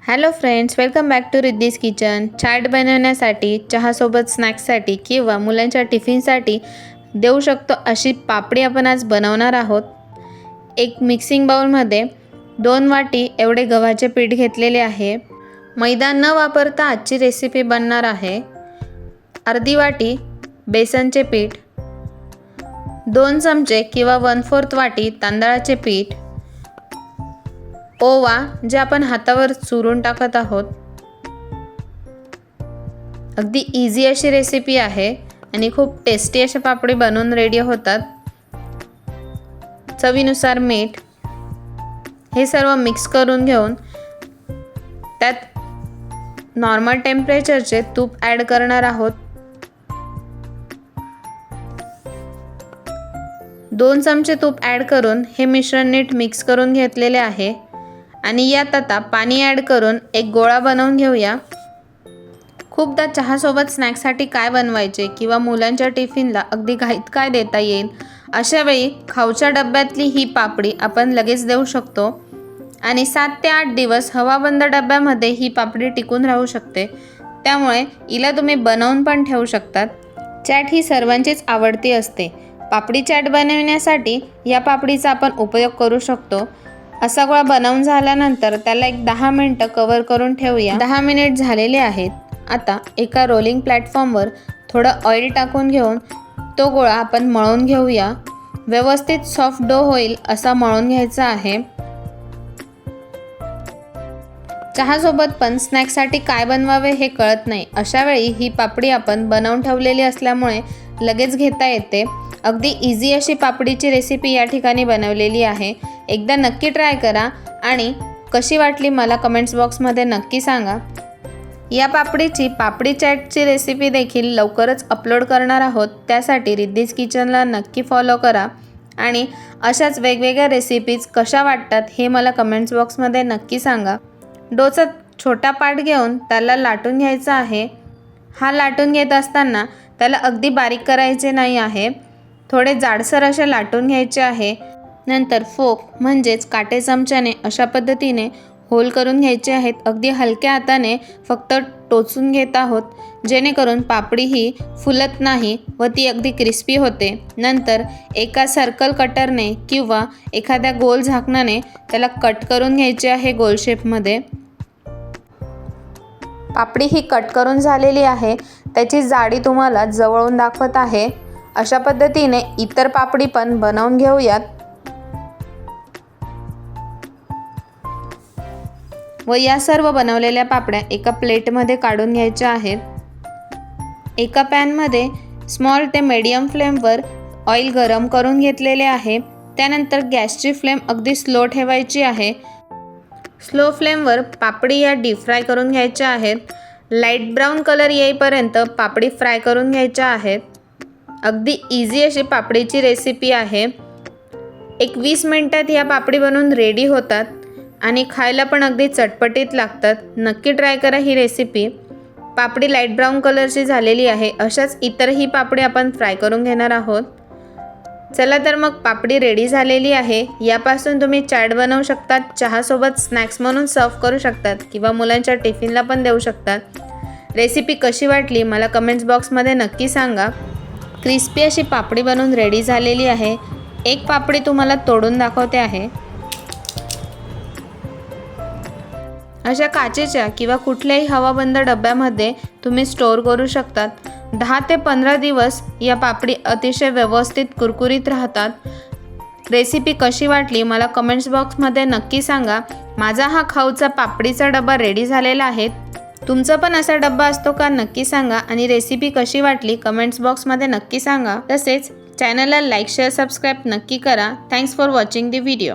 Hello friends, welcome back to Riddhi's kitchen. Chaat बनवण्यासाठी, चहासोबत स्नॅक्ससाठी किंवा मुलांच्या टिफिनसाठी देऊ शकतो अशी पापडी आपण आज बनवणार आहोत. एक मिक्सिंग बाउलमध्ये 2 वाटी एवढे गव्हाचे पीठ घेतलेले आहे. मैदा न वापरता आजची रेसिपी बनणार आहे. अर्धी वाटी बेसनचे पीठ, 2 चमचे किंवा 1/4 वाटी तांदळाचे पीठ, ओवा जे आपण हातावर चुरून टाकत आहोत. अगदी इझी अशी रेसिपी आहे आणि खूप टेस्टी अशा पापडी बनवून रेडी होतात. चवीनुसार मीठ. हे सर्व मिक्स करून घेऊन त्यात नॉर्मल टेम्परेचरचे तूप ॲड करणार आहोत. 2 चमचे तूप ॲड करून हे मिश्रण नीट मिक्स करून घेतलेले आहे आणि यात आता पाणी ॲड करून एक गोळा बनवून घेऊया. खूपदा चहासोबत स्नॅक्ससाठी काय बनवायचे किंवा मुलांच्या टिफिनला अगदी घाईत काय देता येईल, अशावेळी खाऊच्या डब्यातली ही पापडी आपण लगेच देऊ शकतो आणि 7 ते 8 दिवस हवाबंद डब्यामध्ये ही पापडी टिकून राहू शकते. त्यामुळे हिला तुम्ही बनवून पण ठेवू शकतात. चॅट ही सर्वांचीच आवडती असते. पापडी चॅट बनवण्यासाठी या पापडीचा आपण उपयोग करू शकतो. असा गोळा बनवून झाल्यानंतर त्याला एक 10 मिनिटं कव्हर करून ठेवूया. 10 मिनिट झालेले आहेत. आता एका रोलिंग प्लॅटफॉर्मवर थोडं ऑइल टाकून घेऊन तो गोळा आपण मळून घेऊया. व्यवस्थित सॉफ्ट डो होईल असा मळून घ्यायचा आहे. चहासोबत पण स्नॅक्ससाठी काय बनवावे हे कळत नाही, अशावेळी ही पापडी आपण बनवून ठेवलेली असल्यामुळे लगेच घेता येते. अगदी इझी अशी पापडीची रेसिपी या ठिकाणी बनवलेली आहे. एकदा नक्की ट्राय करा आणि कशी वाटली मला कमेंट्स बॉक्समध्ये नक्की सांगा. या पापडीची पापडी चॅटची रेसिपी देखील लवकरच अपलोड करणार आहोत. त्यासाठी रिद्धीज किचनला नक्की फॉलो करा आणि अशाच वेगवेगळ्या रेसिपीज कशा वाटतात हे मला कमेंट्स बॉक्समध्ये नक्की सांगा. डोचा छोटा पार्ट घेऊन त्याला लाटून घ्यायचा आहे. हा लाटून घेत असताना त्याला अगदी बारीक करायचे नाही आहे. थोडे जाडसर असे लाटून घ्यायचे आहे. नंतर फोक म्हणजेच काटे चमच्याने अशा पद्धतीने होल करून घ्यायचे आहेत. अगदी हलक्या हाताने फक्त टोचून घेत आहोत, जेणेकरून पापडी ही फुलत नाही व ती अगदी क्रिस्पी होते. नंतर एका सर्कल कटरने किंवा एखाद्या गोल झाकणाने त्याला कट करून घ्यायचे आहे गोल शेपमध्ये. पापडी ही कट करून झालेली आहे. त्याची जाडी तुम्हाला जवळून दाखवत आहे. अशा पद्धतीने इतर पापडी पण बनवून घेऊयात. व या सर्व बनवलेल्या पापड्या एका प्लेटमध्ये काढून घ्यायच्या आहेत. एका पॅनमध्ये स्मॉल ते मीडियम फ्लेमवर ऑइल गरम करून घेतलेले आहे. त्यानंतर गॅसची फ्लेम अगदी स्लो ठेवायची आहे. स्लो फ्लेमवर पापडी या डीप फ्राय करून घ्यायच्या आहेत. लाईट ब्राऊन कलर येईपर्यंत पापडी फ्राय करून घ्यायच्या आहेत. अगदी इझी अशी पापडीची रेसिपी आहे. एक 20 मिनिटात या पापडी बनवून रेडी होतात आणि खायला पण अगदी चटपटीत लागतात. नक्की ट्राय करा ही रेसिपी. पापडी लाईट ब्राऊन कलरची झालेली आहे. अशाच इतरही पापडी आपण फ्राय करून घेणार आहोत. चला तर मग पापडी रेडी झालेली आहे. यापासून तुम्ही चाट बनवू शकतात, चहासोबत स्नॅक्स म्हणून सर्व करू शकतात किंवा मुलांच्या टिफिनला पण देऊ शकतात. रेसिपी कशी वाटली मला कमेंट्स बॉक्समध्ये नक्की सांगा. क्रिस्पी अशी पापडी बनवून रेडी झालेली आहे. एक पापडी तुम्हाला तोडून दाखवते आहे. अशा काचेच्या किंवा कुठल्याही हवाबंद डब्यामध्ये तुम्ही स्टोअर करू शकतात. 10 ते 15 दिवस या पापडी अतिशय व्यवस्थित कुरकुरीत राहतात. रेसिपी कशी वाटली मला कमेंट्स बॉक्समध्ये नक्की सांगा. माझा हा खाऊचा पापडीचा डबा रेडी झालेला आहे. तुमचा पण असा डब्बा असतो का नक्की सांगा आणि रेसिपी कशी वाटली कमेंट्स बॉक्समध्ये नक्की सांगा. तसेच चॅनलला लाईक शेअर सबस्क्राईब नक्की करा. Thanks for watching the video.